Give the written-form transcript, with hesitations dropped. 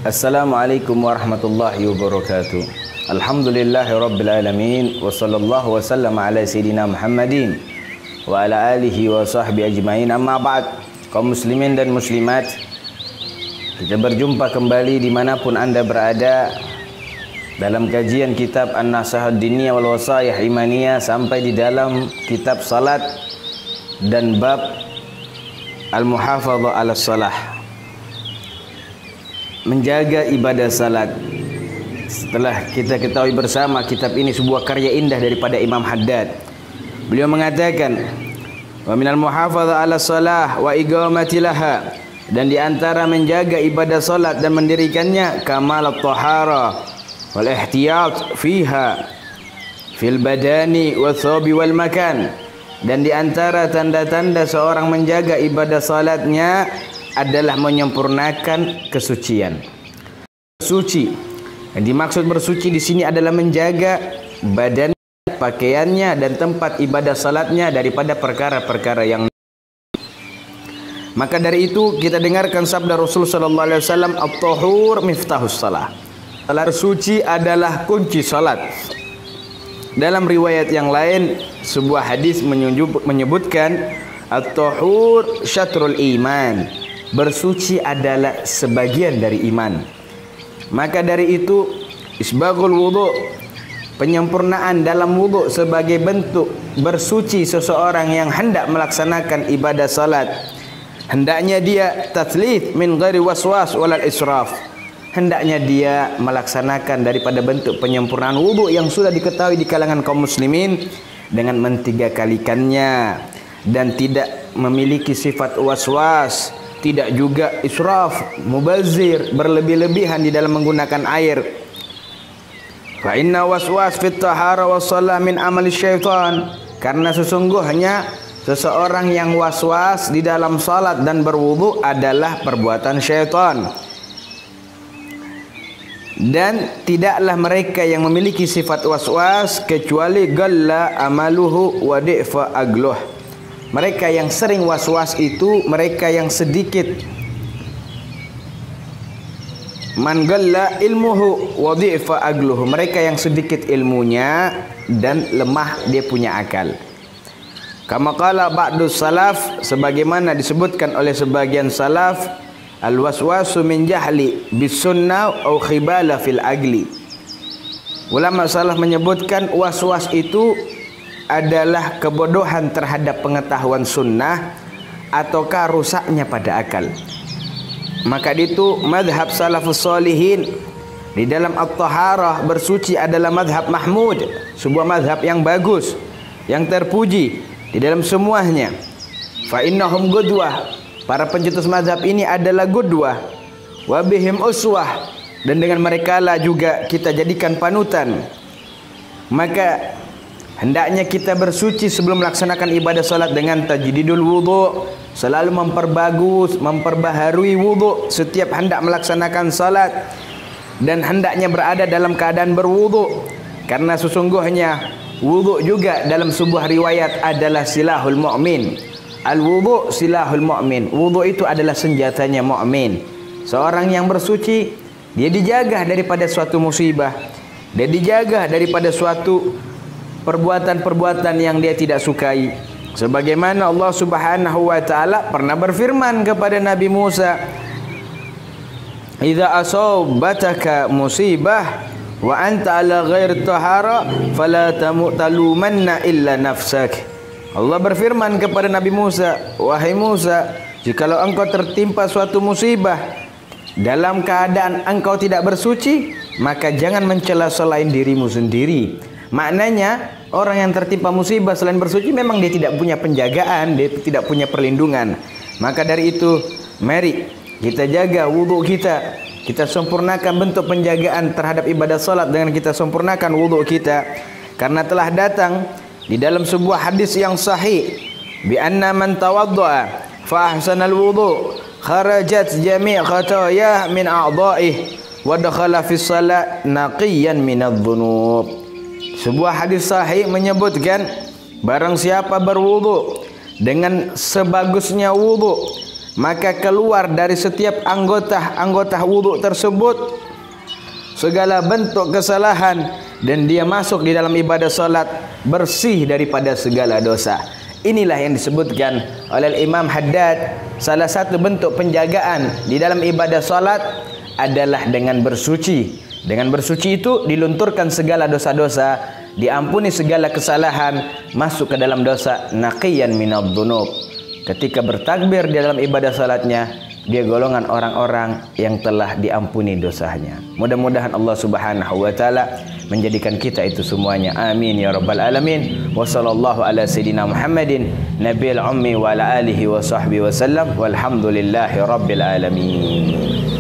Assalamualaikum warahmatullahi wabarakatuh. Alhamdulillahi rabbil alamin. Wa sallallahu wa sallam ala sayyidina Muhammadin wa ala alihi wa sahbihi ajmain. Amma ba'd. Kaum muslimin dan muslimat, kita berjumpa kembali dimanapun anda berada dalam kajian kitab An-Nasihah Diniyah wal Wasayah Imaniyah, sampai di dalam kitab salat dan bab Al-Muhafadzah ala Salah, menjaga ibadah salat. Setelah kita ketahui bersama kitab ini sebuah karya indah daripada Imam Haddad. Beliau mengatakan, wa minal muhafadzah ala salah wa iqamati laha, dan di antara menjaga ibadah salat dan mendirikannya, kamal at-tahara wal ihtiyat fiha fil badani wa thawbi wal makan, dan di antara tanda-tanda seorang menjaga ibadah salatnya adalah menyempurnakan kesucian. Suci, yang dimaksud bersuci di sini adalah menjaga badan, pakaiannya, dan tempat ibadah salatnya daripada perkara-perkara yang. Maka dari itu kita dengarkan sabda Rasul sallallahu alaihi wasallam, at-tahur miftahus salah. Salat suci adalah kunci salat. Dalam riwayat yang lain, sebuah hadis menyebutkan at-tahur syatrul iman. Bersuci adalah sebagian dari iman. Maka dari itu, isbaghul wudu, penyempurnaan dalam wudu sebagai bentuk bersuci seseorang yang hendak melaksanakan ibadah salat. Hendaknya dia tatslits min ghairi waswas walal israf. Hendaknya dia melaksanakan daripada bentuk penyempurnaan wudu yang sudah diketahui di kalangan kaum muslimin dengan mentigakalikannya, dan tidak memiliki sifat waswas, tidak juga israf, mubazir, berlebih-lebihan di dalam menggunakan air. Fa inna waswas fit tahara was shalah min amali syaitan, karena sesungguhnya seseorang yang waswas di dalam salat dan berwudu adalah perbuatan syaitan. Dan tidaklah mereka yang memiliki sifat waswas kecuali galla amaluhu wa di'fa agluh. Mereka yang sering waswas itu mereka yang sedikit, man galla ilmuhu wa di'fa agluhu, mereka yang sedikit ilmunya dan lemah dia punya akal. Kama qala ba'dus salaf, sebagaimana disebutkan oleh sebagian salaf, al-waswasu min jahli bis sunnah au khibala fil agli. Ulama salaf menyebutkan waswas itu adalah kebodohan terhadap pengetahuan sunnah ataukah rusaknya pada akal. Maka itu madhab salafus solihin di dalam at-taharah, bersuci adalah madhab mahmud, sebuah madhab yang bagus, yang terpuji di dalam semuanya. Fa innahum gudwah, para pencetus madhab ini adalah gudwah, wa bihim uswah, dan dengan mereka lah juga kita jadikan panutan. Maka hendaknya kita bersuci sebelum melaksanakan ibadah salat dengan tajdidul wudu, selalu memperbagus, memperbaharui wudu setiap hendak melaksanakan salat, dan hendaknya berada dalam keadaan berwudu, karena sesungguhnya wudu juga dalam sebuah riwayat adalah silahul mu'min. Al-wudu silahul mu'min. Wudu itu adalah senjatanya mu'min. Seorang yang bersuci, dia dijaga daripada suatu musibah, dia dijaga daripada suatu perbuatan-perbuatan yang dia tidak sukai. Sebagaimana Allah Subhanahu wa taala pernah berfirman kepada Nabi Musa, "Idza asabataka musibah wa anta ala ghairi tahara fala talumanna illa nafsak." Allah berfirman kepada Nabi Musa, "Wahai Musa, jikalau engkau tertimpa suatu musibah dalam keadaan engkau tidak bersuci, maka jangan mencela selain dirimu sendiri." Maknanya orang yang tertimpa musibah selain bersuci memang dia tidak punya penjagaan, dia tidak punya perlindungan. Maka dari itu mari kita jaga wudu kita, kita sempurnakan bentuk penjagaan terhadap ibadah salat dengan kita sempurnakan wudu kita. Karena telah datang di dalam sebuah hadis yang sahih, bi anna man tawaddaa fa ahsanal wudu kharajat jami' khatayah min a'dha'ihi wa dakhala fi shalat naqiyan minadh dhunub. Sebuah hadis sahih menyebutkan, barang siapa berwudu dengan sebagusnya wudu, maka keluar dari setiap anggota wuduk tersebut segala bentuk kesalahan, dan dia masuk di dalam ibadah salat bersih daripada segala dosa. Inilah yang disebutkan oleh Imam Haddad, salah satu bentuk penjagaan di dalam ibadah salat adalah dengan bersuci. Dengan bersuci itu dilunturkan segala dosa-dosa, diampuni segala kesalahan, masuk ke dalam dosa naqiyan minadh dhunub. Ketika bertakbir di dalam ibadah salatnya, dia golongan orang-orang yang telah diampuni dosanya. Mudah-mudahan Allah Subhanahu wa taala menjadikan kita itu semuanya. Amin ya rabbal alamin. Wa sallallahu ala sayidina Muhammadin nabiyil ummi wa ala alihi wa sahbihi wasallam. Walhamdulillahi rabbil alamin.